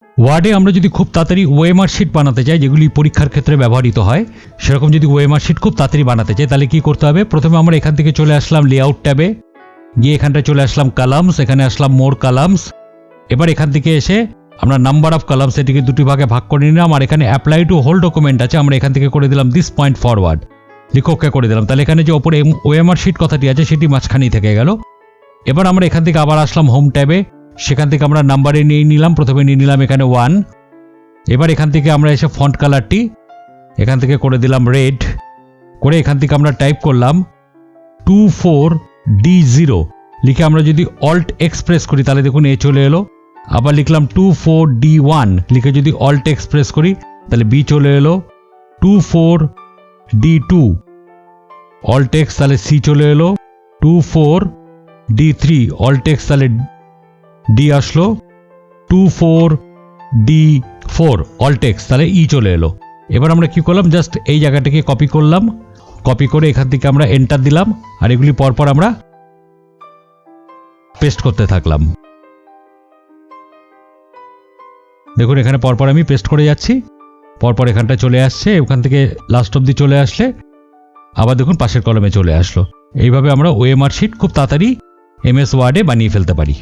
ওয়ার্ডে আমরা যদি খুব তাড়াতাড়ি ওএমআর শিট বানাতে চাই, যেগুলি পরীক্ষার ক্ষেত্রে ব্যবহৃত হয়, সেরকম যদি ওএমআর শিট খুব তাড়াতাড়ি বানাতে চাই তাহলে কি করতে হবে? প্রথমে আমরা এখান থেকে চলে আসলাম লেআউট ট্যাবে, গিয়ে এখানটায় চলে আসলাম কলামস, এখানে আসলাম মোর কলামস। এবার এখান থেকে এসে আমরা নাম্বার অফ কলামস এটিকে দুটি ভাগে ভাগ করে নিলাম, আর এখানে অ্যাপ্লাই টু হোল ডকুমেন্ট আছে, আমরা এখান থেকে করে দিলাম দিস পয়েন্ট ফরওয়ার্ড, লিখককে করে দিলাম। তাহলে এখানে যে ওপরে ওএমআর শিট কথাটি আছে সেটি মাঝখানেই থেকে গেল। এবার আমরা এখান থেকে আবার আসলাম হোম ট্যাবে, সেখান থেকে আমরা নাম্বারে নিয়ে নিলাম, প্রথমে নিয়ে নিলাম এখানে 1। এবার এখান থেকে আমরা এসে ফন্ট কালারটি এখান থেকে করে দিলাম রেড, করে এখান থেকে আমরা টাইপ করলাম 24D0, লিখে আমরা যদি অল্ট এক্সপ্রেস করি তাহলে দেখুন এ চলে এলো। আবার লিখলাম 24D1, লিখে যদি অল্ট এক্সপ্রেস করি তাহলে বি চলে এলো। 24D2 অল্ট এক্স তাহলে সি চলে এলো। 24D3 অল্ট এক্স তাহলে ডি আসলো। 24D4 অল্ট এক্স তাহলে ই চলে এলো। এবার আমরা কি করলাম, জাস্ট এই জায়গাটাকে কপি করলাম, কপি করে এখান থেকে আমরা এন্টার দিলাম, আর এগুলি পরপর আমরা পেস্ট করতে থাকলাম। দেখুন এখানে পরপর আমি পেস্ট করে যাচ্ছি, পরপর এখানটা চলে আসছে, ওখান থেকে লাস্ট অবধি চলে আসলে আবার দেখুন পাশের কলমে চলে আসলো। এইভাবে আমরা ওএমআর শিট খুব তাড়াতাড়ি এমএস ওয়ার্ডে বানিয়ে ফেলতে পারি।